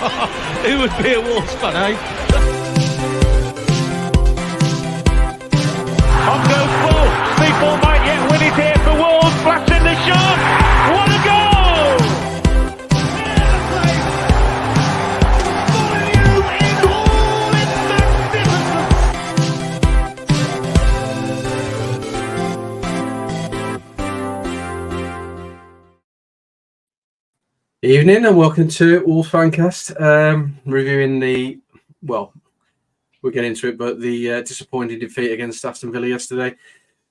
Who would be a Wolves fan, eh? On goes Bull. People might yet win it here for Wolves. Flash in the shot. What a goal! Evening and welcome to Wolves Fancast. Reviewing we'll get into it, but the disappointing defeat against Aston Villa yesterday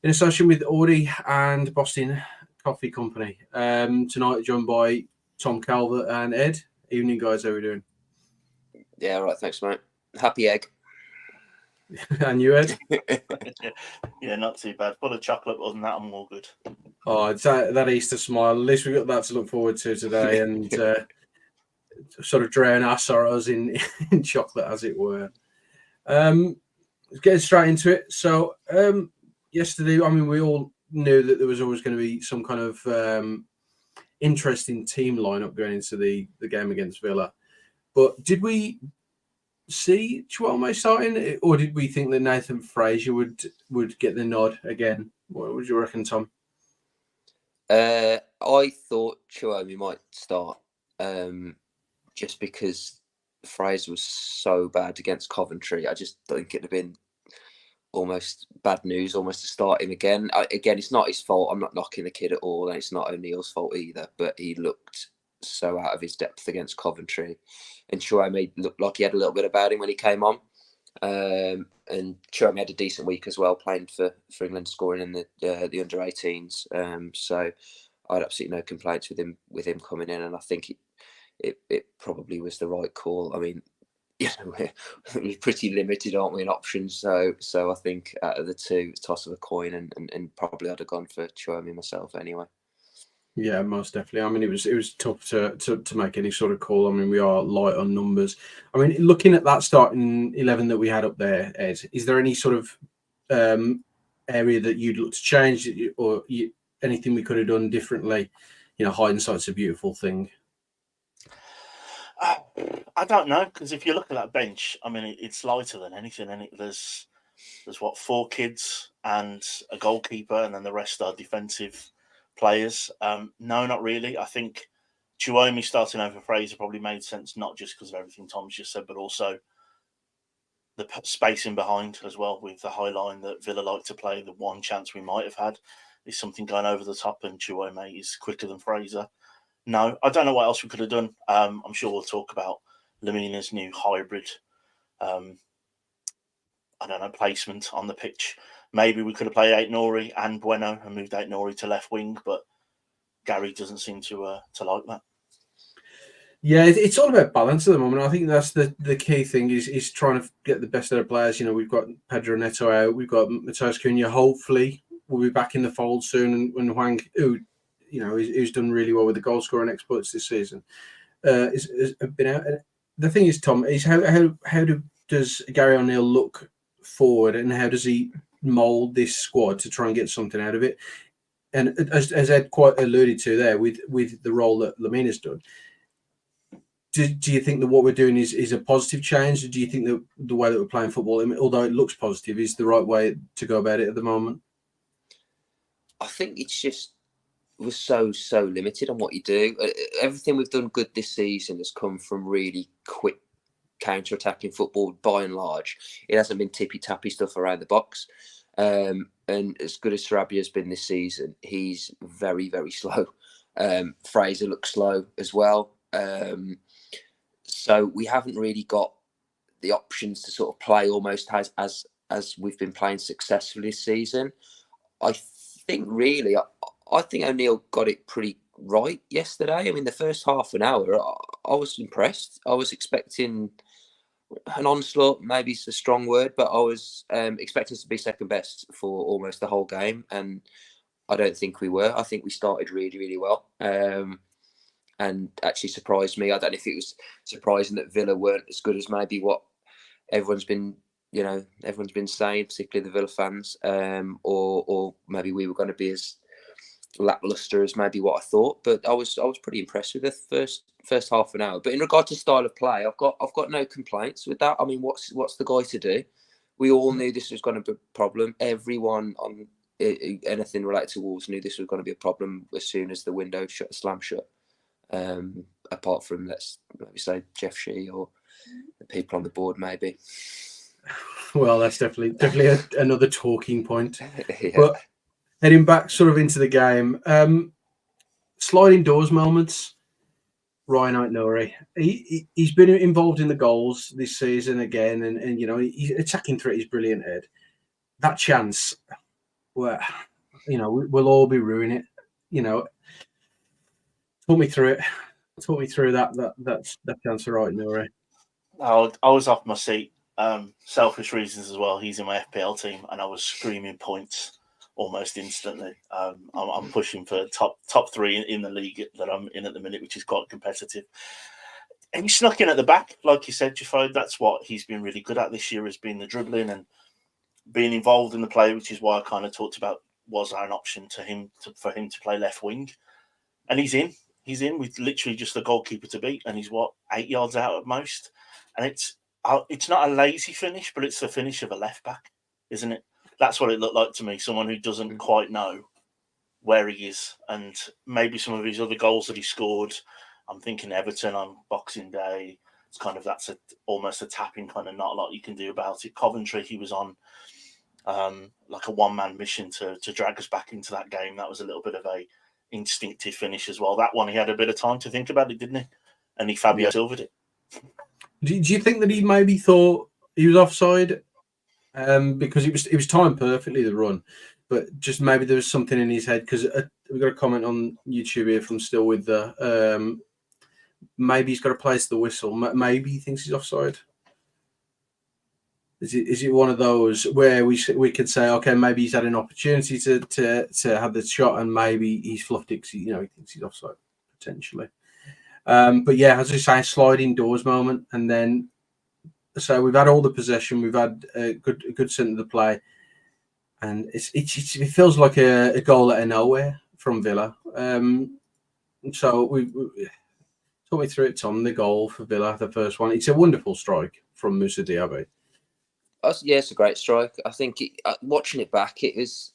in association with Audi and Boston Coffee Company. Tonight joined by Tom Calvert and Ed. Evening, guys. How are we doing? Yeah, all right. Thanks, mate. Happy egg. And you, Ed? Yeah, not too bad. Full of chocolate, but other than that, I'm all good. Oh, it's that Easter smile. At least we've got that to look forward to today and sort of drown our sorrows in chocolate, as it were. Let's get straight into it. So, yesterday, I mean, we all knew that there was always going to be some kind of interesting team lineup going into the game against Villa. But did we see Chihuahua starting, or did we think that Nathan Fraser would get the nod again? What would you reckon, Tom? I thought Chihuahua might start just because Fraser was so bad against Coventry. I just think it'd have been almost bad news almost to start him again. Again, it's not his fault. I'm not knocking the kid at all, and it's not O'Neill's fault either, but he looked so out of his depth against Coventry. And Chihuahua looked like he had a little bit about him when he came on. And Chihuahua had a decent week as well, playing for England, scoring in the under-18s. So I had absolutely no complaints with him coming in, and I think it probably was the right call. I mean, we're pretty limited, aren't we, in options? So I think out of the two, toss of a coin, and probably I'd have gone for Chihuahua myself anyway. Yeah, most definitely. I mean, it was tough to make any sort of call. I mean, we are light on numbers. I mean, looking at that starting 11 that we had up there, Ed, is there any sort of area that you'd look to change, or anything we could have done differently? Hindsight's a beautiful thing. I don't know, because if you look at that bench, I mean, it's lighter than anything. And there's what, 4 kids and a goalkeeper, and then the rest are defensive players. No, not really. I think Chihuahua starting over Fraser probably made sense, not just because of everything Tom's just said, but also the spacing behind as well, with the high line that Villa like to play. The one chance we might have had is something going over the top, and Chihuahua is quicker than Fraser. No, I don't know what else we could have done. I'm sure we'll talk about Lamina's new hybrid, placement on the pitch. Maybe we could have played Aït-Nouri and Bueno and moved Aït-Nouri to left wing, but Gary doesn't seem to like that. Yeah, it's all about balance at the moment. I think that's the key thing is trying to get the best out of players. We've got Pedro Neto out, we've got Matheus Cunha. Hopefully, we'll be back in the fold soon, and Hwang, who's done really well with the goal scoring exploits this season, has been out. The thing is, Tom, is how does Gary O'Neill look forward, and how does he mould this squad to try and get something out of it? And as Ed quite alluded to there, with the role that Lamina's done, do you think that what we're doing is a positive change? Or do you think that the way that we're playing football, although it looks positive, is the right way to go about it at the moment? I think it's just we're so limited on what you do. Everything we've done good this season has come from really quick counter-attacking football. By and large, it hasn't been tippy-tappy stuff around the box. And as good as Sarabia has been this season, he's very, very slow. Fraser looks slow as well. So we haven't really got the options to sort of play almost as we've been playing successfully this season. I think O'Neill got it pretty right yesterday. I mean, the first half an hour, I was impressed. I was expecting an onslaught, maybe it's a strong word, but I was expecting us to be second best for almost the whole game, and I don't think we were. I think we started really, really well, and actually surprised me. I don't know if it was surprising that Villa weren't as good as maybe what everyone's been saying, particularly the Villa fans, or maybe we were going to be as lackluster as maybe what I thought, but I was pretty impressed with the first half an hour. But in regard to style of play, I've got no complaints with that. I mean, what's the guy to do? We all knew this was going to be a problem. Everyone on anything related to Wolves knew this was going to be a problem as soon as the window slammed shut. Apart from, let's maybe say, Jeff Shee or the people on the board, maybe. Well, that's definitely another talking point. Yeah. But heading back sort of into the game, sliding doors moments. Ryan Aït-Nouri, he's been involved in the goals this season again, and you know, he's attacking threat is brilliant. Ed, that chance, well, you know, we'll all be ruining it. You know, talk me through it. Talk me through that chance for Aït-Nouri. I was off my seat. Selfish reasons as well. He's in my FPL team, and I was screaming points almost instantly. I'm pushing for top three in the league that I'm in at the minute, which is quite competitive. And he snuck in at the back, like you said, Jafo. That's what he's been really good at this year, has been the dribbling and being involved in the play, which is why I kind of talked about was there an option for him to play left wing, and he's in. He's in with literally just the goalkeeper to beat, and he's 8 yards out at most, and it's not a lazy finish, but it's the finish of a left back, isn't it? That's what it looked like to me. Someone who doesn't quite know where he is, and maybe some of his other goals that he scored. I'm thinking Everton on Boxing Day. It's kind of almost a tapping, kind of not a lot you can do about it. Coventry, he was on like a one-man mission to drag us back into that game. That was a little bit of a instinctive finish as well. That one, he had a bit of time to think about it, didn't he? And he Fabio Silvered it. Do you think that he maybe thought he was offside? Because it was timed perfectly, the run, but just maybe there was something in his head, because we've got a comment on YouTube here from Still With the maybe he's got to place the whistle. Maybe he thinks he's offside. Is it one of those where we could say, okay, maybe he's had an opportunity to have the shot, and maybe he's fluffed it because he thinks he's offside potentially. But yeah, as I say, sliding doors moment, and then so we've had all the possession, we've had a good centre of the play, and it feels like a goal out of nowhere from Villa. So we talk me through it, Tom. The goal for Villa, the first one, it's a wonderful strike from Moussa Diaby. Yeah, it's a great strike. I think watching it back, it was,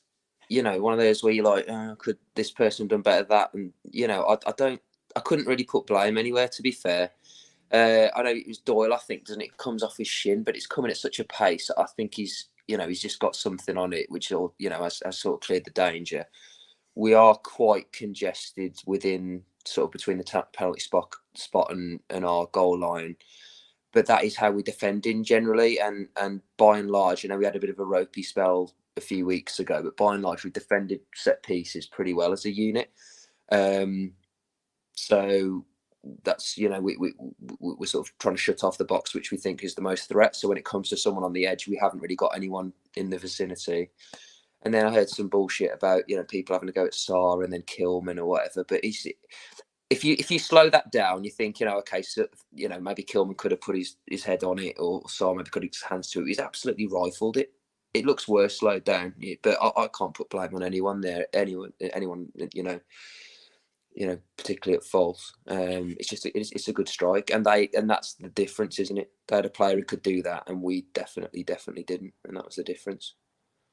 one of those where you're like, could this person have done better that? And I couldn't really put blame anywhere, to be fair. I know it was Doyle, I think, doesn't it? It comes off his shin, but it's coming at such a pace. I think he's just got something on it, which has sort of cleared the danger. We are quite congested within sort of between the penalty spot and our goal line. But that is how we defend in generally, and by and large, we had a bit of a ropey spell a few weeks ago, but by and large, we defended set pieces pretty well as a unit. So that's we're sort of trying to shut off the box, which we think is the most threat. So when it comes to someone on the edge, we haven't really got anyone in the vicinity. And then I heard some bullshit about people having to go at Sarr and then Kilman or whatever, but if you slow that down, you think, okay, so, maybe Kilman could have put his head on it, or Sarr maybe could have his hands to it. He's absolutely rifled it. It looks worse slowed down, but I can't put blame on anyone there. Anyone, particularly at fault. It's a good strike, and that's the difference, isn't it? They had a player who could do that, and we definitely didn't, and that was the difference.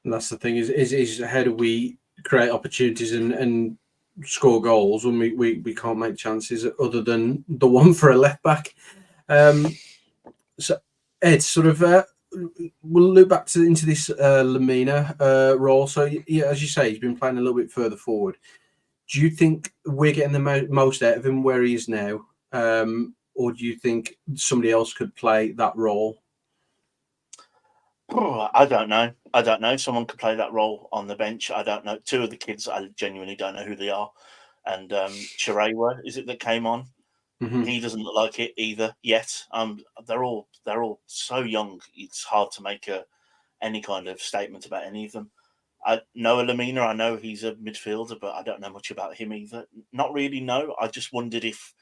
And that's the thing is how do we create opportunities and score goals when we can't make chances other than the one for a left back. So Ed, sort of we'll look back into this Lamina role. So yeah, as you say, he's been playing a little bit further forward. Do you think we're getting the most out of him where he is now, or do you think somebody else could play that role? I don't know. Someone could play that role on the bench. I don't know. Two of the kids, I genuinely don't know who they are. And Chirewa, is it that came on? Mm-hmm. He doesn't look like it either yet. They're all so young. It's hard to make any kind of statement about any of them. I know Lamina. I know he's a midfielder, but I don't know much about him either. Not really. No. I just wondered if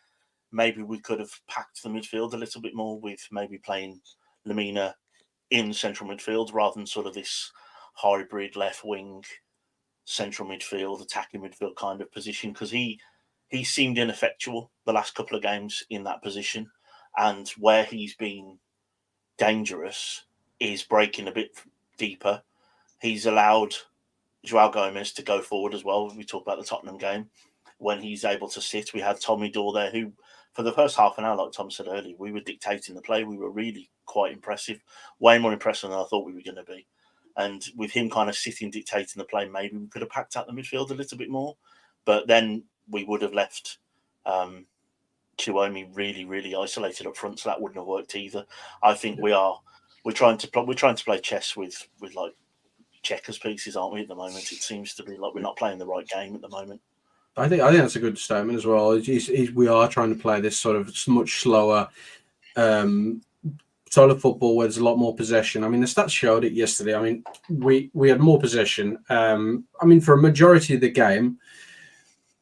maybe we could have packed the midfield a little bit more with maybe playing Lamina in central midfield rather than sort of this hybrid left wing central midfield, attacking midfield kind of position, because he seemed ineffectual the last couple of games in that position, and where he's been dangerous is breaking a bit deeper. He's allowed Joao Gomez to go forward as well. We talked about the Tottenham game. When he's able to sit, we had Tommy Dore there, who for the first half an hour, like Tom said earlier, we were dictating the play. We were really quite impressive, way more impressive than I thought we were going to be. And with him kind of sitting, dictating the play, maybe we could have packed out the midfield a little bit more. But then we would have left Chiwami really, really isolated up front, so that wouldn't have worked either. I think we're trying to play chess with like checkers pieces, aren't we? At the moment, it seems to be like we're not playing the right game at the moment. I think that's a good statement as well. We are trying to play this sort of much slower style of football where there's a lot more possession. I mean, the stats showed it yesterday. I mean, we had more possession. I mean, for a majority of the game,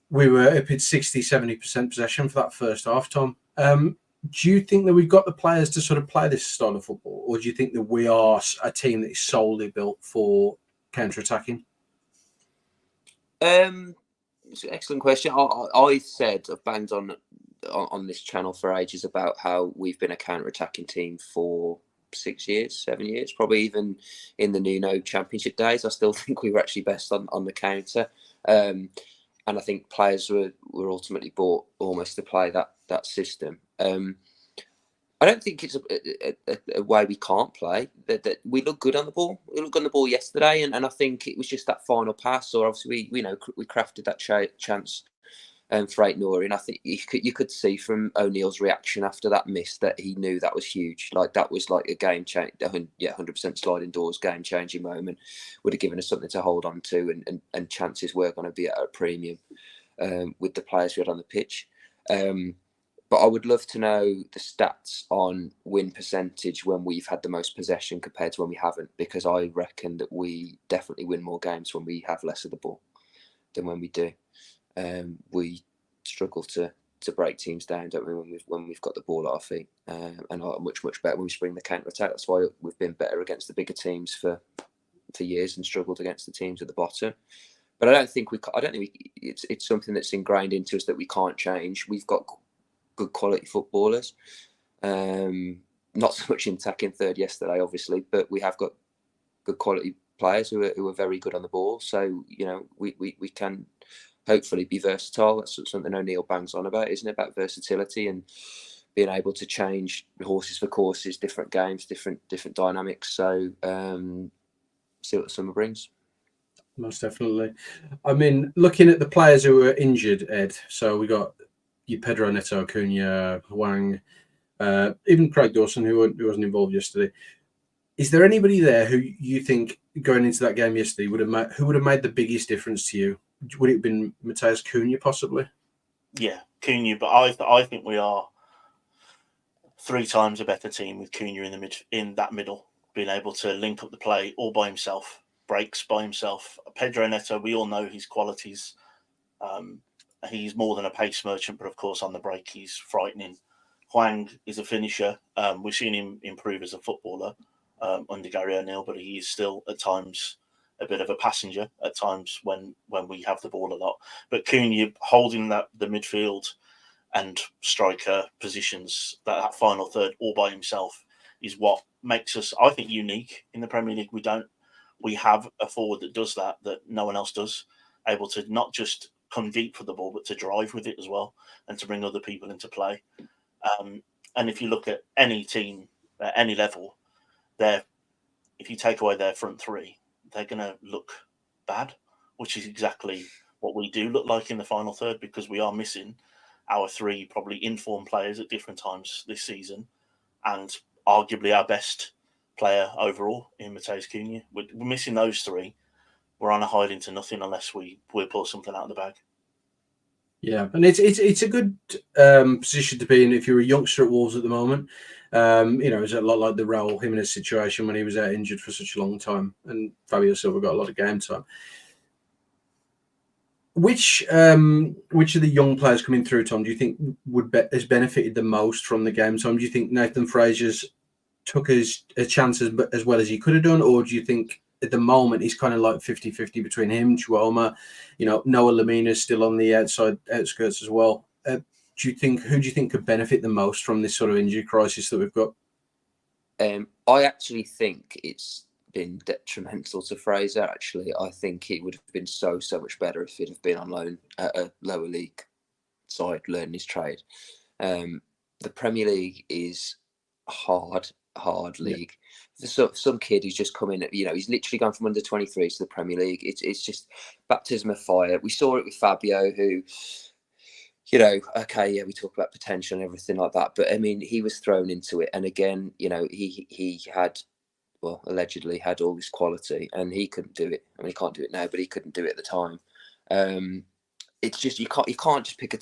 we were up at 60-70% possession for that first half, Tom. Do you think that we've got the players to sort of play this style of football, or do you think that we are a team that is solely built for counter-attacking? It's an excellent question. I said I've banged on this channel for ages about how we've been a counter-attacking team for 6 years, 7 years, probably even in the Nuno Championship days. I still think we were actually best on the counter, and I think players were ultimately bought almost to play that system. I don't think it's a way we can't play. That we look good on the ball. We looked on the ball yesterday, and I think it was just that final pass. Or obviously we crafted that chance for Aït-Nouri, and I think you could see from O'Neill's reaction after that miss that he knew that was huge. Like that was like a game change. 100% sliding doors, game changing moment. Would have given us something to hold on to, and chances were going to be at a premium with the players we had on the pitch. But I would love to know the stats on win percentage when we've had the most possession compared to when we haven't, because I reckon that we definitely win more games when we have less of the ball than when we do. We struggle to break teams down, don't we, when we've got the ball at our feet, and are much better when we spring the counter attack. That's why we've been better against the bigger teams for years and struggled against the teams at the bottom. But I don't think it's something that's ingrained into us that we can't change. We've got good quality footballers, not so much in attacking third yesterday, obviously, but we have got good quality players who are very good on the ball. So we can hopefully be versatile. That's something O'Neill bangs on about, isn't it? About versatility and being able to change horses for courses, different games, different dynamics. So see what the summer brings. Most definitely. I mean, looking at the players who were injured, Ed. So we got Pedro Neto, Cunha, Hwang, even Craig Dawson, who wasn't involved yesterday. Is there anybody there who you think going into that game yesterday would have made the biggest difference to you? Would it have been Matheus Cunha possibly? Yeah, Cunha. But I think we are 3 times a better team with Cunha in that middle, being able to link up the play all by himself, breaks by himself. Pedro Neto, we all know his qualities. He's more than a pace merchant, but of course on the break he's frightening. Hwang is a finisher. We've seen him improve as a footballer under Gary O'Neill, but he is still at times a bit of a passenger at times when we have the ball a lot. But Cunha holding the midfield and striker positions, that final third all by himself, is what makes us, I think, unique in the Premier League. We have a forward that does that no one else does, able to not just come deep for the ball, but to drive with it as well and to bring other people into play. And if you look at any team at any level, if you take away their front three, they're going to look bad, which is exactly what we do look like in the final third, because we are missing our 3 probably informed players at different times this season, and arguably our best player overall in Matheus Cunha. We're missing those 3. We're on a hide into nothing unless we pull something out of the bag. Yeah, and it's a good position to be in if you're a youngster at Wolves at the moment. It's a lot like the Raúl Jimenez situation when he was out injured for such a long time, and Fabio Silva got a lot of game time. Which of the young players coming through, Tom, do you think has benefited the most from the game time? Do you think Nathan Fraser's took his chances as well as he could have done, or do you think at the moment, he's kind of like 50-50 between him, Chioma. Noah Lamina is still on the outskirts as well. Who do you think could benefit the most from this sort of injury crisis that we've got? I actually think it's been detrimental to Fraser. Actually, I think it would have been so much better if he'd have been on loan at a lower league side, learning his trade. The Premier League is hard league. For some kid who's just come in, he's literally gone from under 23 to the Premier League. It's just baptism of fire. We saw it with Fabio, who, we talk about potential and everything like that, but I mean, he was thrown into it, and again, he had, well, allegedly had all this quality, and he couldn't do it. I mean, he can't do it now, but he couldn't do it at the time. It's just you can't just pick a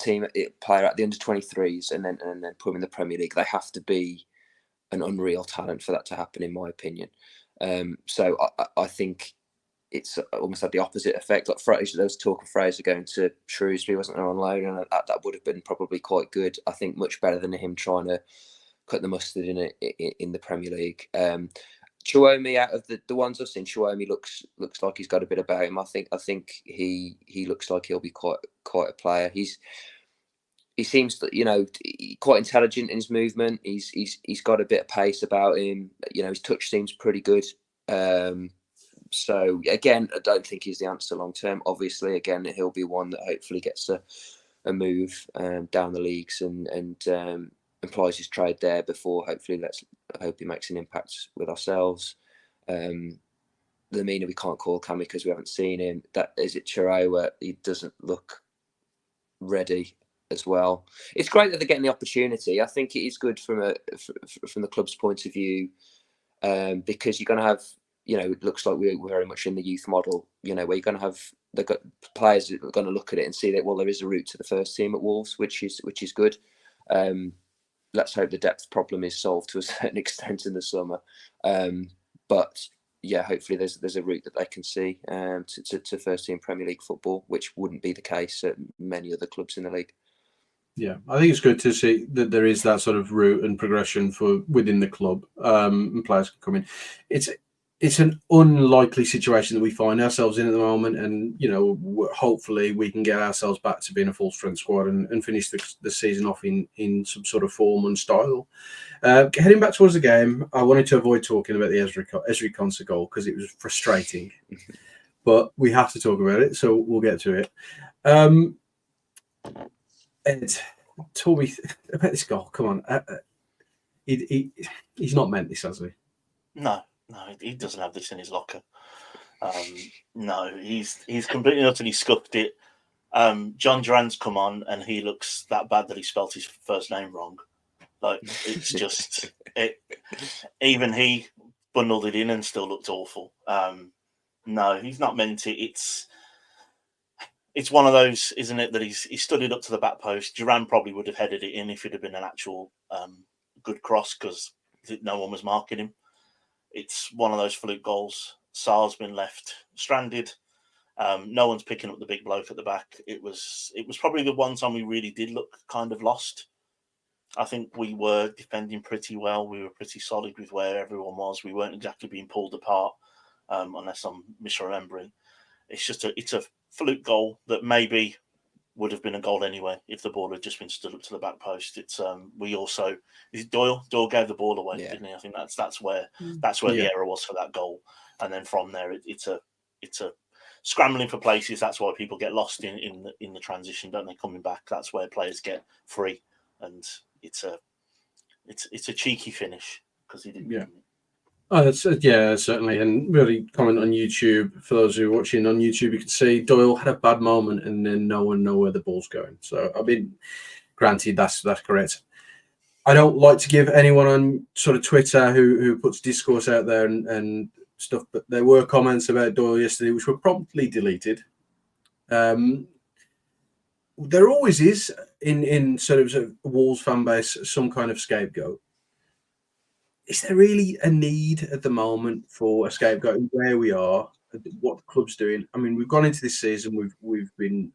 player at the under 23s and then put him in the Premier League. They have to be an unreal talent for that to happen, in my opinion. So I think it's almost had the opposite effect. Like Fraser, there was talk of Fraser going to Shrewsbury, wasn't there, on loan, and that would have been probably quite good. I think much better than him trying to cut the mustard in the Premier League. Chioma, out of the ones I've seen, Chioma looks like he's got a bit about him. I think he looks like he'll be quite a player. He seems quite intelligent in his movement. He's got a bit of pace about him. His touch seems pretty good. So again, I don't think he's the answer long term. Obviously, again, he'll be one that hopefully gets a move down the leagues and applies his trade there before. Hopefully, I hope he makes an impact with ourselves. Lamina we can't call, can we, because we haven't seen him. That is it. Chirao, he doesn't look ready as well. It's great that they're getting the opportunity. I think it is good from the club's point of view, because you're going to have, it looks like we're very much in the youth model, where you're going to have players that are going to look at it and see that, well, there is a route to the first team at Wolves, which is good. Let's hope the depth problem is solved to a certain extent in the summer. But yeah, hopefully there's a route that they can see to first team Premier League football, which wouldn't be the case at many other clubs in the league. Yeah, I think it's good to see that there is that sort of route and progression for within the club, and players can come in. It's an unlikely situation that we find ourselves in at the moment, and hopefully we can get ourselves back to being a full strength squad and finish the season off in some sort of form and style. Heading back towards the game, I wanted to avoid talking about the Ezri Konsa goal because it was frustrating, but we have to talk about it, so we'll get to it. Ed, talk me about this goal. Come on, he's not meant this, has he? No, he doesn't have this in his locker. No, he's completely and utterly scuffed it. John Duran's come on, and he looks that bad that he spelt his first name wrong. Like, it's just even he bundled it in and still looked awful. No, he's not meant it. It's one of those, isn't it, that he stood it up to the back post. Duran probably would have headed it in if it had been an actual good cross, because no one was marking him. It's one of those fluke goals. Sar's been left stranded. No one's picking up the big bloke at the back. It was probably the one time we really did look kind of lost. I think we were defending pretty well. We were pretty solid with where everyone was. We weren't exactly being pulled apart, unless I'm misremembering. It's a fluke goal that maybe would have been a goal anyway if the ball had just been stood up to the back post. It's is it Doyle? Doyle gave the ball away, didn't he? I think that's where the error was for that goal. And then from there, it's a scrambling for places. That's why people get lost in the transition, don't they? Coming back, that's where players get free, and it's a cheeky finish because he didn't. Yeah. Oh, that's certainly, and really comment on YouTube. For those who are watching on YouTube, you can see Doyle had a bad moment, and then no one know where the ball's going. So, I mean, granted, that's correct. I don't like to give anyone on sort of Twitter who puts discourse out there and stuff, but there were comments about Doyle yesterday which were promptly deleted. There always is in sort of Wolves fan base some kind of scapegoat. Is there really a need at the moment for a scapegoat where we are, what the club's doing? I mean, we've gone into this season, we've been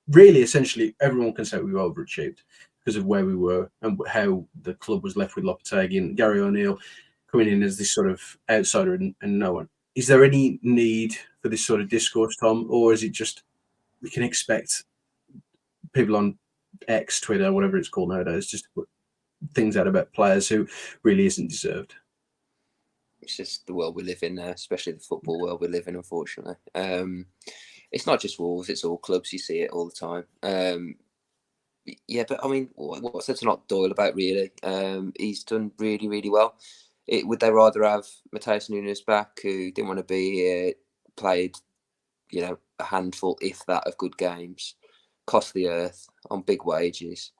really essentially everyone can say we've overachieved because of where we were and how the club was left with Lopetegui and Gary O'Neill coming in as this sort of outsider and no one. is there any need for this sort of discourse, Tom, or is it just we can expect people on X, Twitter, whatever it's called nowadays, just put things out about players who really isn't deserved? It's just the world we live in now, especially the football world we live in, unfortunately. It's not just Wolves, it's all clubs. You see it all the time. Yeah, but I mean, what's there to not Doyle about, really? He's done really, really well. Would they rather have Matheus Nunes back, who didn't want to be here, played, a handful, if that, of good games, cost the earth on big wages,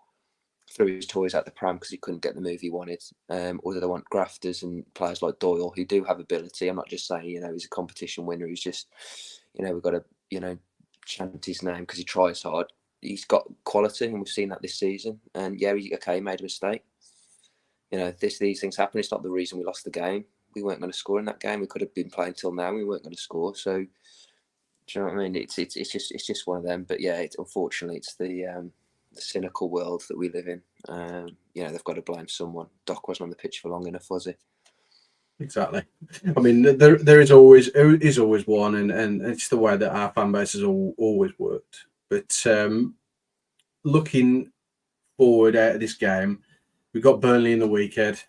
threw his toys out the pram because he couldn't get the move he wanted, or do they want grafters and players like Doyle who do have ability? I'm not just saying, he's a competition winner. He's just, we've got to, chant his name because he tries hard. He's got quality, and we've seen that this season. And he made a mistake. These things happen. It's not the reason we lost the game. We weren't going to score in that game. We could have been playing till now. We weren't going to score. So, do you know what I mean? It's just one of them. But yeah, unfortunately, it's the cynical world that we live in. They've got to blame someone. Doc wasn't on the pitch for long enough, was he? Exactly. I mean, there is always one, and it's the way that our fan base has always worked. But looking forward out of this game, we've got Burnley in the weekend.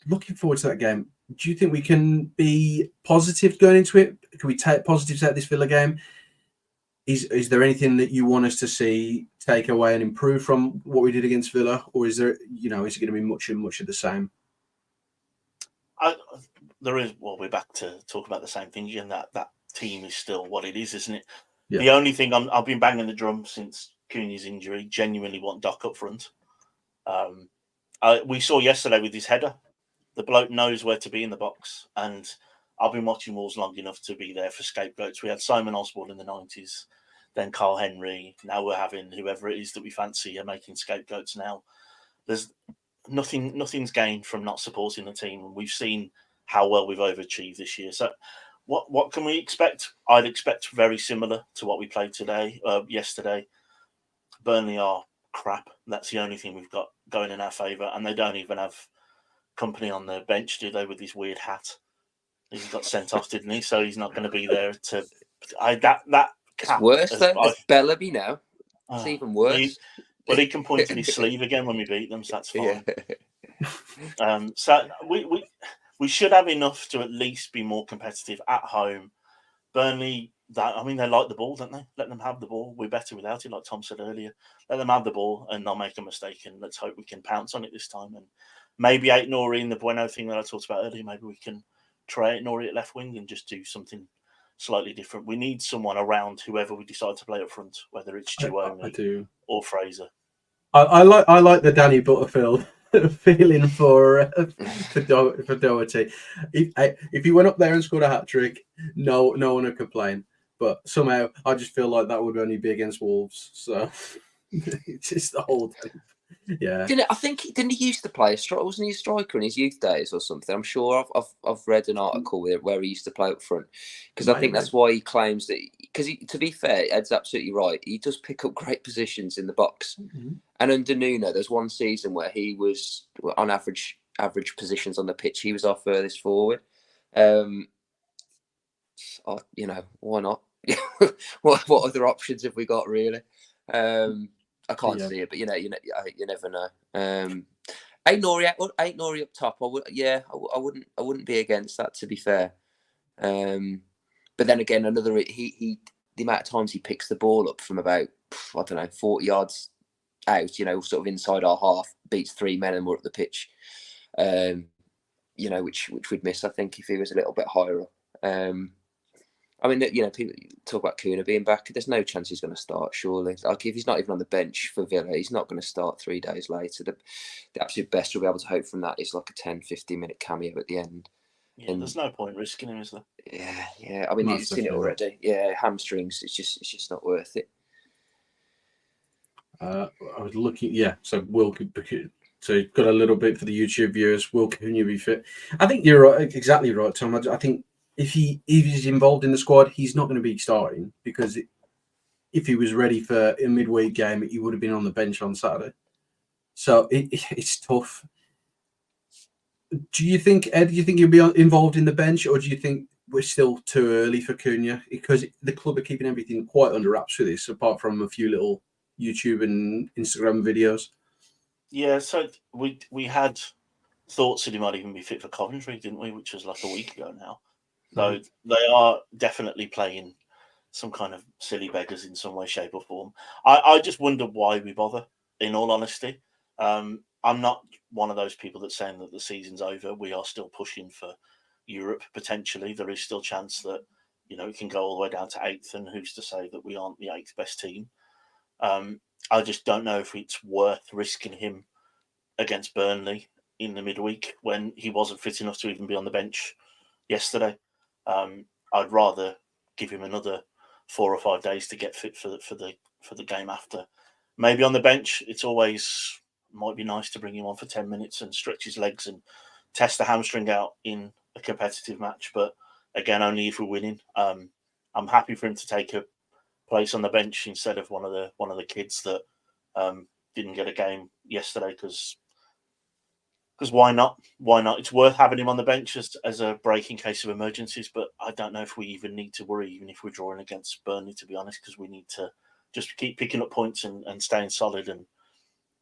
Looking forward to that game. Do you think we can be positive going into it? Can we take positives out of this Villa game? Is there anything that you want us to see, take away and improve from what we did against Villa? Or is there, is it going to be much of the same? We're back to talk about the same thing, and that team is still what it is, isn't it? Yeah. The only thing I've been banging the drum since Cunha's injury, genuinely want Doc up front. We saw yesterday with his header, the bloke knows where to be in the box, and I've been watching Wolves long enough to be there for scapegoats. We had Simon Osborne in the 90s, then Carl Henry. Now we're having whoever it is that we fancy are making scapegoats now. There's nothing's gained from not supporting the team, and we've seen how well we've overachieved this year. So what can we expect? I'd expect very similar to what we played yesterday. Burnley are crap. That's the only thing we've got going in our favour, and they don't even have company on their bench, do they, with his weird hat? He got sent off, didn't he? So he's not going to be there to. That it's worse though. It's Bellaby now. It's even worse. He can point at his sleeve again when we beat them, so that's fine. Yeah. So we should have enough to at least be more competitive at home. Burnley, they like the ball, don't they? Let them have the ball. We're better without it, like Tom said earlier. Let them have the ball and they'll make a mistake, and let's hope we can pounce on it this time. And maybe Aït-Nouri in the Bueno thing that I talked about earlier, maybe we can try Aït-Nouri at left wing and just do something slightly different. We need someone around whoever we decide to play up front, whether it's Chiwoni or Fraser. I like the Danny Butterfield feeling for Doherty. If he went up there and scored a hat trick, no one would complain. But somehow I just feel like that would only be against Wolves. So it's just the whole thing. Yeah. Didn't he used to play a striker? Wasn't he a striker in his youth days or something? I'm sure I've read an article where he used to play up front, because I think that's why he claims that. Because to be fair, Ed's absolutely right. He does pick up great positions in the box. Mm-hmm. And under Nuno, there's one season where he was on average positions on the pitch. He was our furthest forward. Why not? what other options have we got, really? I can't see it, but you never know. Aït-Nouri up top. I wouldn't be against that, to be fair. But then again, the amount of times he picks the ball up from about 40 yards out, sort of inside our half, beats three men and we're up the pitch. Which we'd miss, I think, if he was a little bit higher up. People talk about Cunha being back. There's no chance he's going to start, surely. Like, if he's not even on the bench for Villa, he's not going to start 3 days later. The absolute best we'll be able to hope from that is like a 10-15 minute cameo at the end. Yeah, there's no point risking him, is there? Yeah. You've seen it already. Yeah, hamstrings. It's just not worth it. I was looking. Yeah, so so you've got a little bit for the YouTube viewers. Will Cunha be fit? I think you're right, exactly right, Tom. I think. If he's involved in the squad, he's not going to be starting, because if he was ready for a midweek game, he would have been on the bench on Saturday. So it's tough. Do you think, Ed? Do you think you'll be involved in the bench, or do you think we're still too early for Cunha? Because the club are keeping everything quite under wraps for this, apart from a few little YouTube and Instagram videos. Yeah, so we had thoughts that he might even be fit for Coventry, didn't we? Which was like a week ago now. So they are definitely playing some kind of silly beggars in some way, shape, or form. I just wonder why we bother, in all honesty. I'm not one of those people that's saying that the season's over. We are still pushing for Europe, potentially. There is still a chance that, it can go all the way down to 8th, and who's to say that we aren't the 8th best team. I just don't know if it's worth risking him against Burnley in the midweek when he wasn't fit enough to even be on the bench yesterday. I'd rather give him another 4 or 5 days to get fit for the game after. Maybe on the bench, it's always might be nice to bring him on for 10 minutes and stretch his legs and test the hamstring out in a competitive match. But again, only if we're winning. I'm happy for him to take a place on the bench instead of one of the kids that didn't get a game yesterday because why not? Why not? It's worth having him on the bench as a break in case of emergencies, but I don't know if we even need to worry, even if we're drawing against Burnley, to be honest, because we need to just keep picking up points and staying solid and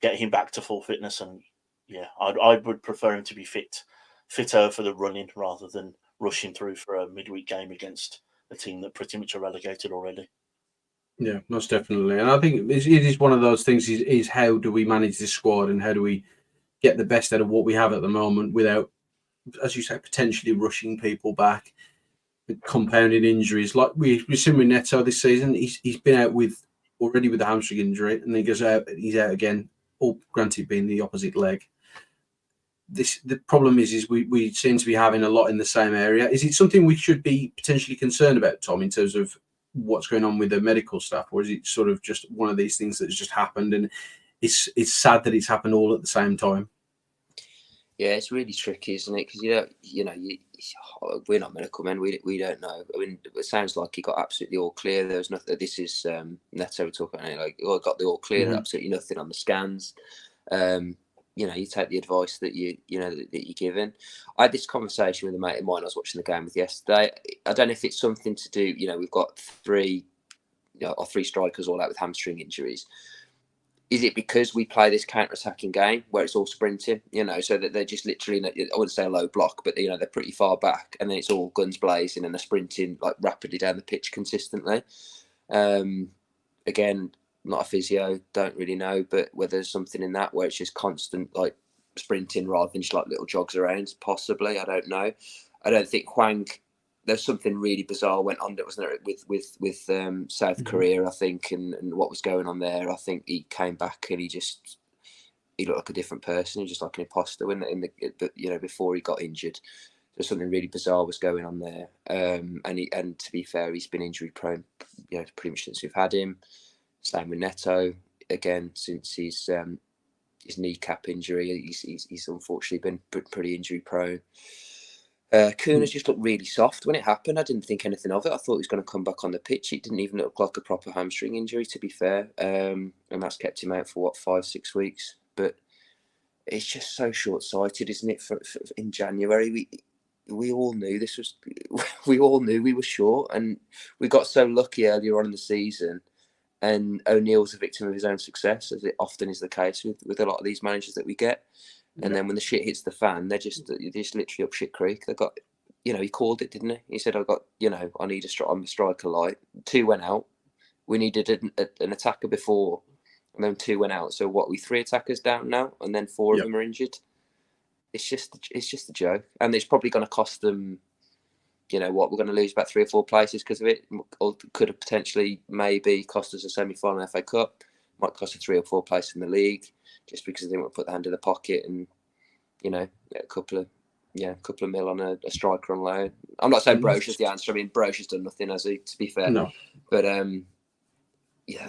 get him back to full fitness. And yeah, I would prefer him to be fitter for the running rather than rushing through for a midweek game against a team that pretty much are relegated already. Yeah, most definitely. And I think it is one of those things is how do we manage this squad and how do we get the best out of what we have at the moment without, as you say, potentially rushing people back, compounding injuries. Like we've seen with Neto this season, he's been out already with the hamstring injury, and then he goes out, he's out again, all granted being the opposite leg. The problem is we seem to be having a lot in the same area. Is it something we should be potentially concerned about, Tom, in terms of what's going on with the medical staff, or is it sort of just one of these things that's just happened and it's sad that it's happened all at the same time? Yeah, it's really tricky, isn't it? Because we're not medical men. We don't know. I mean, it sounds like he got absolutely all clear. There was nothing. This is Neto talking about it, like, I got the all clear. Absolutely nothing on the scans. You take the advice that that you're given. I had this conversation with a mate of mine I was watching the game with yesterday. I don't know if it's something to do. We've got three strikers all out with hamstring injuries. Is it because we play this counter-attacking game where it's all sprinting, so that they're just literally, I wouldn't say a low block, but they're pretty far back, and then it's all guns blazing and they're sprinting like rapidly down the pitch consistently. Again, not a physio, don't really know, but whether there's something in that where it's just constant like sprinting rather than just like little jogs around, possibly. I don't know. I don't think Hwang. There's something really bizarre went on, wasn't there, with South Korea, I think, and what was going on there. I think he came back and he looked like a different person. He was just like an imposter before he got injured. There's something really bizarre was going on there. And to be fair, he's been injury prone, pretty much since we've had him. Same with Neto. Again, since his kneecap injury, he's unfortunately been pretty injury prone. Cunha's just looked really soft when it happened. I didn't think anything of it. I thought he was going to come back on the pitch. It didn't even look like a proper hamstring injury, to be fair. And that's kept him out for 5-6 weeks. But it's just so short-sighted, isn't it? For in January, we all knew this was. We all knew we were short, and we got so lucky earlier on in the season. And O'Neill's a victim of his own success, as it often is the case with a lot of these managers that we get. And then when the shit hits the fan, they're just literally up shit creek. They got, he called it, didn't he? He said, I need I'm a striker light. 2 went out. We needed an attacker before, and then 2 went out. So what, we 3 attackers down now, and then 4 of them are injured. It's just a joke. And it's probably going to cost them, we're going to lose about 3 or 4 places because of it. Or could have potentially maybe cost us a semi-final FA Cup. Might cost us 3 or 4 places in the league. Just because they didn't want to put the hand in the pocket and, a couple of mil on a striker on loan. I'm not saying Broch's the answer. I mean, Broch's done nothing, has he? To be fair, no. But there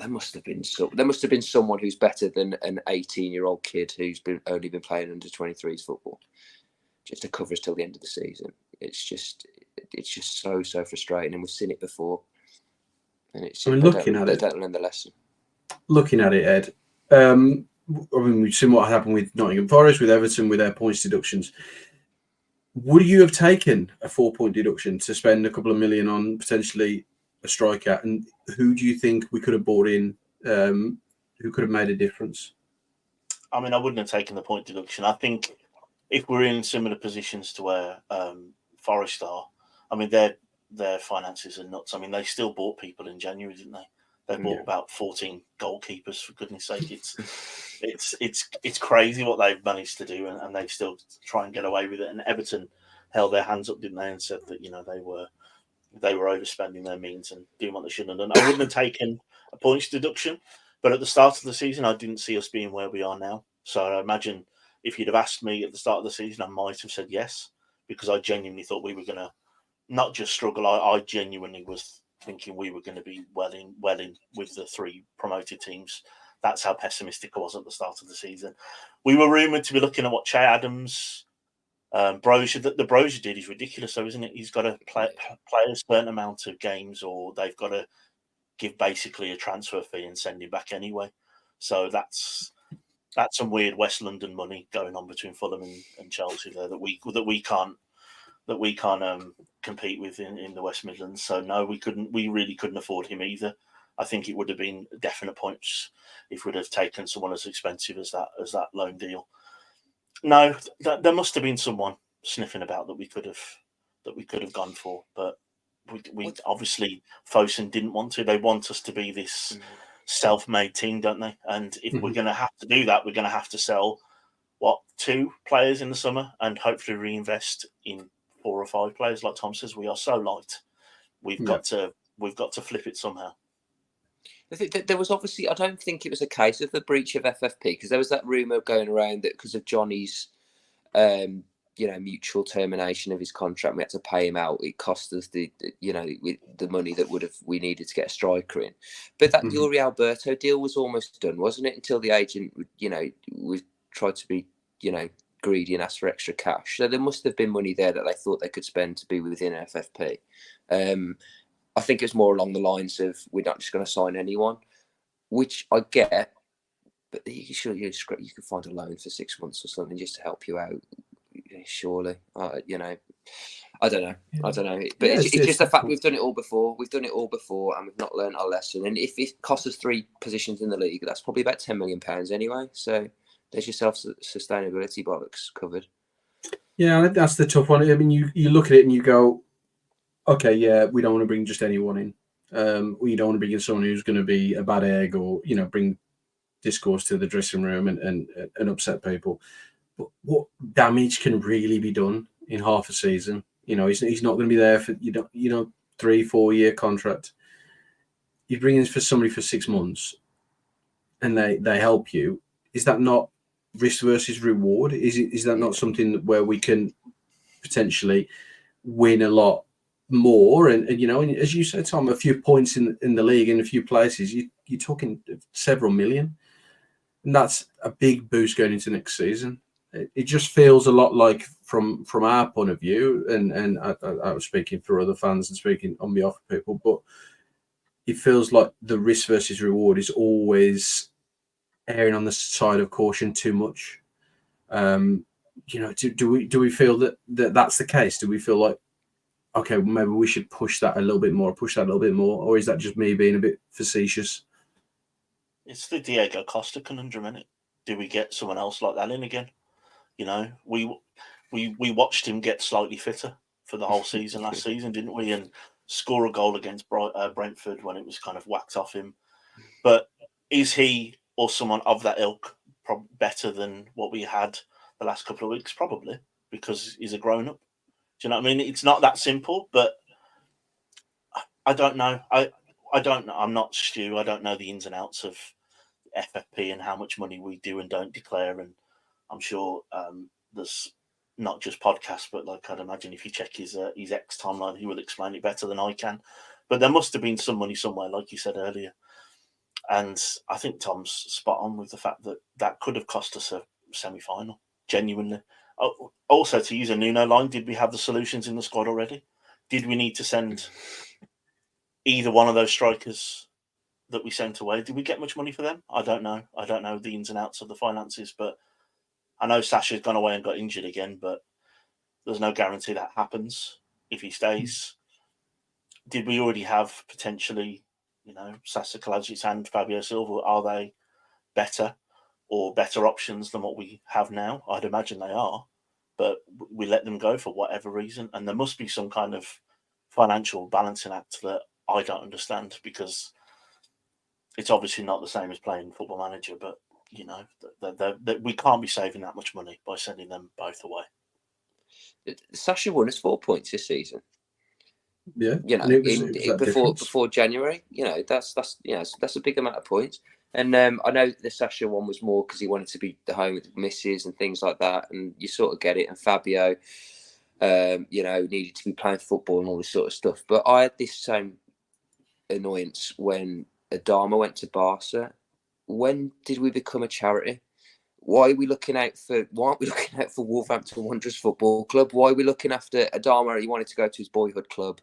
must have been someone who's better than an 18-year-old kid who's only been playing under 23s football, just to cover us till the end of the season. It's just so frustrating, and we've seen it before. And it's they don't learn the lesson. Looking at it, Ed. We've seen what happened with Nottingham Forest, with Everton, with their points deductions. would you have taken a 4-point deduction to spend a couple of million on potentially a striker? And who do you think we could have brought in who could have made a difference? I mean, I wouldn't have taken the point deduction. I think if we're in similar positions to where Forest are, I mean, their finances are nuts. I mean, they still bought people in January, didn't they? They bought about 14 goalkeepers, for goodness sake. It's crazy what they've managed to do, and they still try and get away with it. And Everton held their hands up, didn't they, and said that they were overspending their means and doing what they shouldn't have done. I wouldn't have taken a points deduction, but at the start of the season, I didn't see us being where we are now. So I imagine if you'd have asked me at the start of the season, I might have said yes, because I genuinely thought we were going to not just struggle. I genuinely was thinking we were going to be well in with the 3 promoted teams. That's how pessimistic I was at the start of the season. We were rumoured to be looking at what Che Adams, Brozier. The Brozier did is ridiculous, though, isn't it? He's got to play a certain amount of games, or they've got to give basically a transfer fee and send him back anyway. So that's some weird West London money going on between Fulham and Chelsea there that we can't compete with in the West Midlands. So no, we really couldn't afford him either. I think it would have been definite points if we'd have taken someone as expensive as that loan deal. No, there must have been someone sniffing about that we could have gone for, but we obviously Fosun didn't want to. They want us to be this self-made team, don't they? And if we're going to have to do that, we're going to have to sell 2 players in the summer and hopefully reinvest in 4 or 5 players. Like Tom says, we are so light. We've got to flip it somehow. I think there was obviously, I don't think it was a case of the breach of FFP, because there was that rumour going around that because of Johnny's, mutual termination of his contract, we had to pay him out. It cost us the money that we needed to get a striker in. But that Yuri Alberto deal was almost done, wasn't it? Until the agent, we tried to be, greedy and ask for extra cash. So there must have been money there that they thought they could spend to be within FFP. I think it's more along the lines of we're not just going to sign anyone, which I get, but you could find a loan for 6 months or something just to help you out. Surely, I don't know. But it's just the fact we've done it all before. We've done it all before, and we've not learned our lesson. And if it costs us 3 positions in the league, that's probably about £10 million anyway. So there's your self-sustainability bollocks covered. Yeah, that's the tough one. I mean, you look at it and you go, okay, yeah, we don't want to bring just anyone in. We don't want to bring in someone who's going to be a bad egg or, bring discourse to the dressing room and upset people. But what damage can really be done in half a season? He's not going to be there for 3-4 year contract. You bring in for somebody for 6 months, and they help you. Is that not risk versus reward? Is that not something where we can potentially win a lot more? And as you said, Tom, a few points in the league in a few places, you're talking several million, and that's a big boost going into next season. It just feels a lot like from our point of view, and I was speaking for other fans and speaking on behalf of people, but it feels like the risk versus reward is always erring on the side of caution too much. Do we feel that that's the case? Do we feel like, okay, maybe we should push that a little bit more, or is that just me being a bit facetious? It's the Diego Costa conundrum, isn't it? Do we get someone else like that in again? We watched him get slightly fitter for the whole season last season, didn't we? And score a goal against Brentford when it was kind of whacked off him. But is he or someone of that ilk better than what we had the last couple of weeks? Probably, because he's a grown-up. Do you know what I mean? It's not that simple, but I don't know. I don't know. I'm not Stu. I don't know the ins and outs of FFP and how much money we do and don't declare. And I'm sure there's not just podcasts, but like I'd imagine if you check his X timeline, he will explain it better than I can. But there must have been some money somewhere, like you said earlier. And I think Tom's spot on with the fact that could have cost us a semi-final, genuinely. Also, to use a Nuno line, did we have the solutions in the squad already? Did we need to send either one of those strikers that we sent away? Did we get much money for them? I don't know. I don't know the ins and outs of the finances, but I know Sasha's gone away and got injured again, but There's no guarantee that happens if he stays. Did we already have potentially, Sasa Kalajic and Fabio Silva? Are they better or better options than what we have now? I'd imagine they are, but we let them go for whatever reason. And there must be some kind of financial balancing act that I don't understand, because it's obviously not the same as playing Football Manager, but we can't be saving that much money by sending them both away. Sasha won us 4 points this season. Yeah, before January, that's a big amount of points. And I know the Sasha one was more because he wanted to be the home with misses and things like that, and you sort of get it. And Fabio, needed to be playing football and all this sort of stuff. But I had this same annoyance when Adama went to Barca. When did we become a charity? Why aren't we looking out for Wolverhampton Wanderers Football Club? Why are we looking after Adama? He wanted to go to his boyhood club.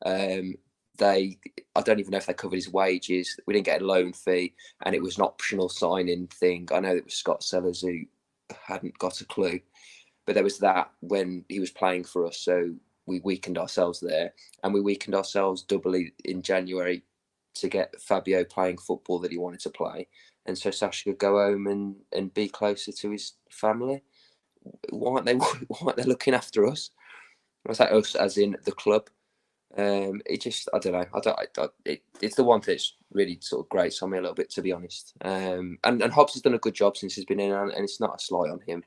I don't even know if they covered his wages. We didn't get a loan fee, and it was an optional signing thing. I know it was Scott Sellers who hadn't got a clue, but there was that when he was playing for us. So we weakened ourselves there, and we weakened ourselves doubly in January to get Fabio playing football that he wanted to play. And so Sasha could go home and be closer to his family. Why aren't they looking after us? I say us as in the club. It just, I don't know. It's the one thing that's really sort of grates on me a little bit, to be honest. And Hobbs has done a good job since he's been in, and it's not a slight on him.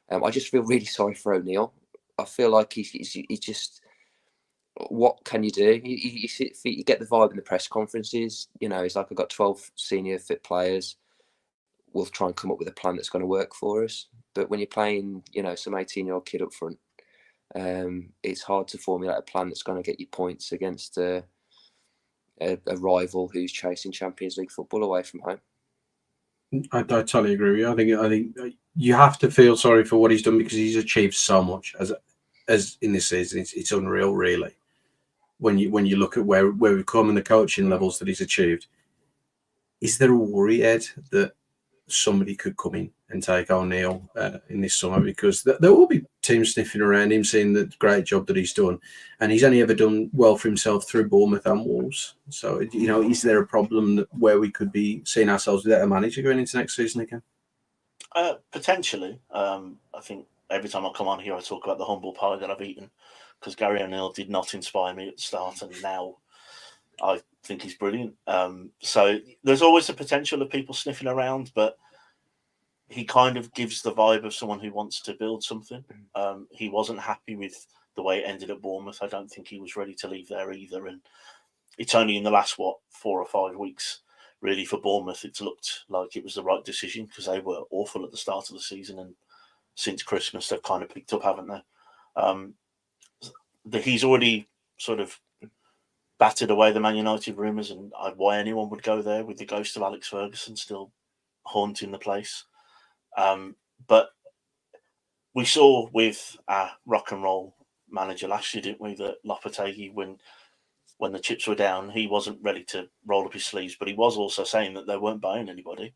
I just feel really sorry for O'Neill. I feel like he's just, what can you do? You get the vibe in the press conferences. He's like, I've got 12 senior fit players. We'll try and come up with a plan that's going to work for us. But when you're playing, some 18-year-old kid up front, it's hard to formulate a plan that's going to get you points against a rival who's chasing Champions League football away from home. I totally agree with you. I think you have to feel sorry for what he's done, because he's achieved so much as in this season. It's unreal, really. When you look at where we've come and the coaching levels that he's achieved, is there a worry, Ed, that somebody could come in and take O'Neill in this summer? Because there will be teams sniffing around him, seeing the great job that he's done, and he's only ever done well for himself through Bournemouth and Wolves. So, is there a problem where we could be seeing ourselves without a manager going into next season again? Potentially. I think every time I come on here, I talk about the humble pie that I've eaten, because Gary O'Neill did not inspire me at the start, and now I think he's brilliant. So there's always the potential of people sniffing around, but he kind of gives the vibe of someone who wants to build something. He wasn't happy with the way it ended at Bournemouth. I don't think he was ready to leave there either. And it's only in the last, 4 or 5 weeks, really, for Bournemouth, it's looked like it was the right decision, because they were awful at the start of the season. And since Christmas, they've kind of picked up, haven't they? He's already sort of battered away the Man United rumours and why anyone would go there, with the ghost of Alex Ferguson still haunting the place. But we saw with our rock and roll manager last year, didn't we, that Lopetegui, when the chips were down, he wasn't ready to roll up his sleeves, but he was also saying that they weren't buying anybody.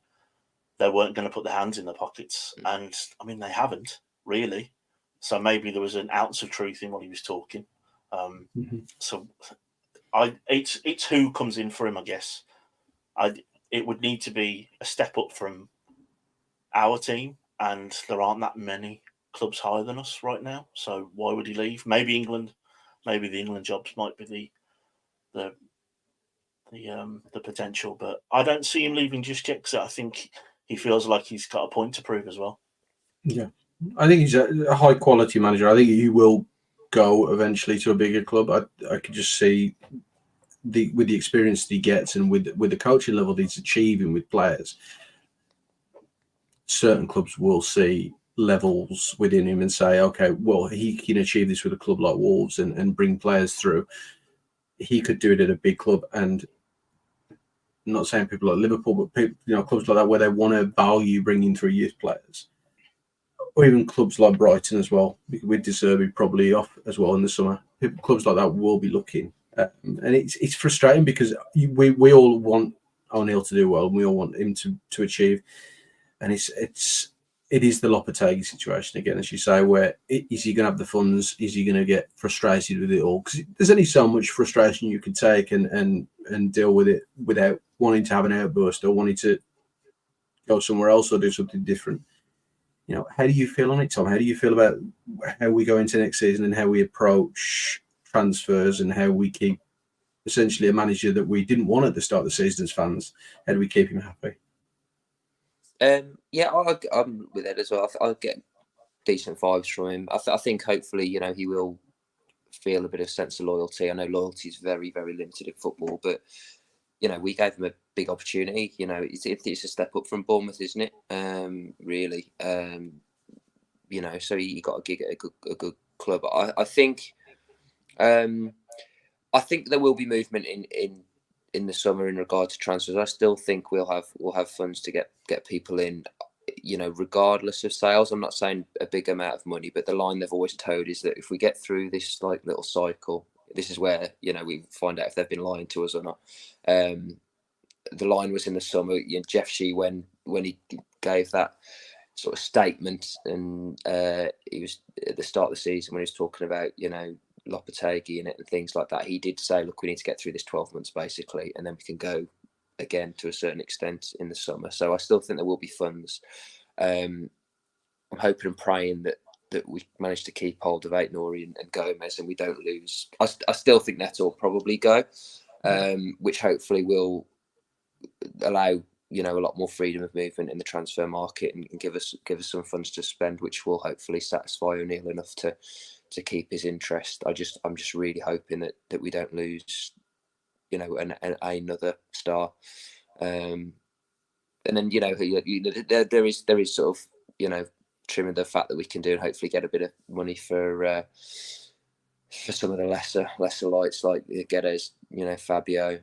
They weren't going to put their hands in their pockets. And, I mean, they haven't, really. So maybe there was an ounce of truth in what he was talking. So it's who comes in for him, I guess. It would need to be a step up from our team, and there aren't that many clubs higher than us right now. So why would he leave? Maybe England, maybe the England jobs might be the potential, but I don't see him leaving just yet, because I think he feels like he's got a point to prove as well. Yeah, I think he's a high quality manager. I think he will go eventually to a bigger club. I could just see with the experience that he gets, and with the coaching level that he's achieving with players, certain clubs will see levels within him and say, okay, well, he can achieve this with a club like Wolves and bring players through. He could do it at a big club, and I'm not saying people like Liverpool, but people, clubs like that, where they want to value bringing through youth players, or even clubs like Brighton as well. With De Zerbi probably off as well in the summer, clubs like that will be looking. And it's frustrating, because we all want O'Neill to do well, and we all want him to achieve. And it's it is the Lopetegui situation again, as you say, where is he going to have the funds? Is he going to get frustrated with it all? Because there's only so much frustration you can take and deal with it without wanting to have an outburst or wanting to go somewhere else or do something different. You know, how do you feel on it, Tom? How do you feel about how we go into next season and how we approach transfers and how we keep essentially a manager that we didn't want at the start of the season as fans? How do we keep him happy? Yeah, I'm with Ed as well. I'll get decent vibes from him. I think hopefully, you know, he will feel a bit of sense of loyalty. I know loyalty is very, very limited in football, but you know, we gave him a big opportunity. You know, it's a step up from Bournemouth, isn't it? Really, you know, so he got a gig at a good club. I think there will be movement in the summer in regard to transfers. I still think we'll have funds to get people in, you know, regardless of sales. I'm not saying a big amount of money, but the line they've always toed is that if we get through this like little cycle, this is where, you know, we find out if they've been lying to us or not. The line was in the summer. You know, Jeff Shee, when he gave that sort of statement, and he was at the start of the season when he was talking about, you know, Lopetegui in it and things like that, he did say, look, we need to get through this 12 months basically, and then we can go again to a certain extent in the summer. So I still think there will be funds. I'm hoping and praying that we manage to keep hold of Aït-Nouri and Gomez and we don't lose. I still think Neto will probably go, which hopefully will allow, you know, a lot more freedom of movement in the transfer market and give us some funds to spend, which will hopefully satisfy O'Neill enough to keep his interest. I'm just really hoping that we don't lose, you know, another star. And then, you know, there is sort of, you know, trimming the fat that we can do and hopefully get a bit of money for some of the lesser lights like Guedes, you know, Fabio,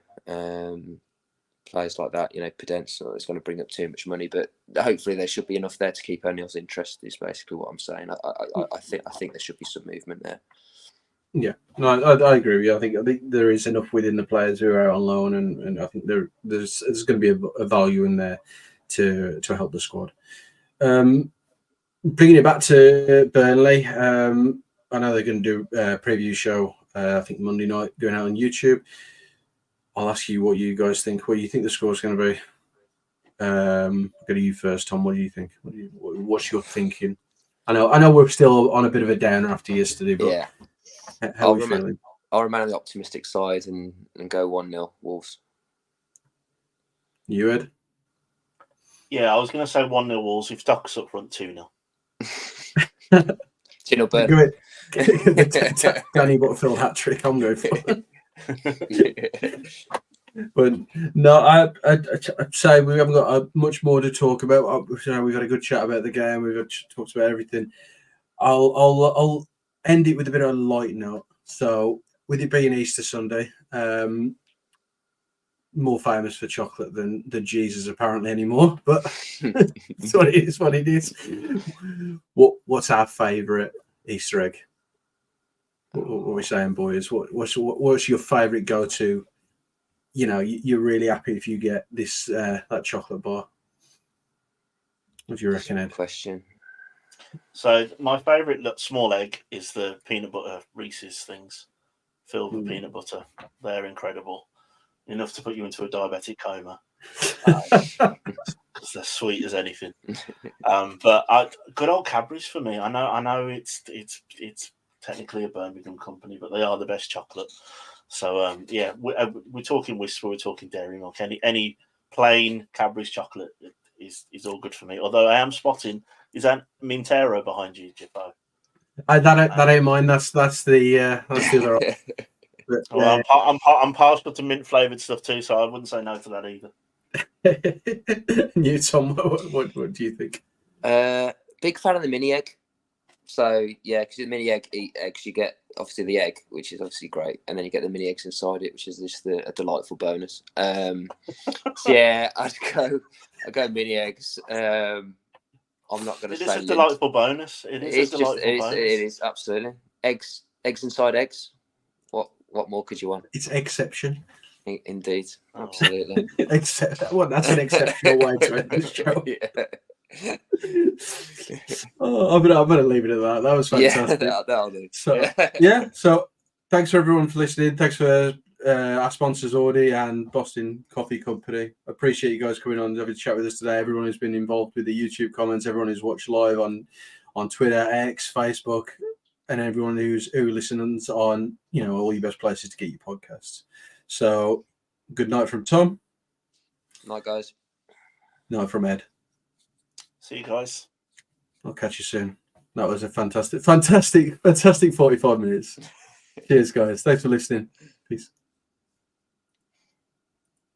players like that, you know, Pedence. It's going to bring up too much money, but hopefully there should be enough there to keep O'Neill's interest. Is basically what I'm saying. I think there should be some movement there. Yeah, no, I agree with you. I think there is enough within the players who are on loan, and I think there's going to be a value in there to help the squad. Bringing it back to Burnley, I know they're going to do a preview show. I think Monday night going out on YouTube. I'll ask you what you guys think. What do you think the score's going to be? I'll go to you first, Tom. What do you think? What's your thinking? I know we're still on a bit of a downer after yesterday, but yeah. How are you feeling? I'll remain on the optimistic side and go 1-0 Wolves. You, Ed? Yeah, I was going to say 1-0 Wolves. If Doc's up front, 2-0. 2-0 Burnley. Danny Butterfield hat trick. I'm going for it. But no, I'd say we haven't got much more to talk about. We've had a good chat about the game. We've talked about everything. I'll end it with a bit of a light note. So, with it being Easter Sunday, more famous for chocolate than Jesus apparently anymore, but it's what it is. What's our favourite Easter egg? What are we saying, boys? What's your favourite go-to? You know, you're really happy if you get this that chocolate bar. What do you reckon, Ed? Question. So my favourite small egg is the peanut butter Reese's things filled with peanut butter. They're incredible, enough to put you into a diabetic coma. They're sweet as anything. But good old Cadbury's for me. I know it's technically a Birmingham company, but they are the best chocolate. So yeah, we're talking Whisper, we're talking Dairy Milk. Any plain Cadbury's chocolate is all good for me. Although I am spotting, is that Mintero behind you, Jippo? That ain't mine. That's the other. But, well, I'm partial to mint flavored stuff too, so I wouldn't say no to that either. You, Tom, what do you think? Big fan of the mini egg. So yeah, because the mini eggs, you get obviously the egg, which is obviously great, and then you get the mini eggs inside it, which is just a delightful bonus. So yeah, I'd go mini eggs. I'm not going to say it is a delightful bonus. It is absolutely eggs inside eggs. What more could you want? It's exception. Indeed, absolutely. That's an exceptional way to end the show. Yeah. I'm gonna leave it at that. That was fantastic. Yeah, that'll do. So yeah, so thanks for everyone for listening. Thanks for our sponsors Audi and Boston Coffee Company. Appreciate you guys coming on and having a chat with us today. Everyone who's been involved with the YouTube comments, everyone who's watched live on Twitter, X, Facebook, and everyone who listens on all your best places to get your podcasts. So good night from Tom. Night, guys. Night from Ed. See you guys. I'll catch you soon. That was a fantastic 45 minutes. Cheers, guys. Thanks for listening. Peace.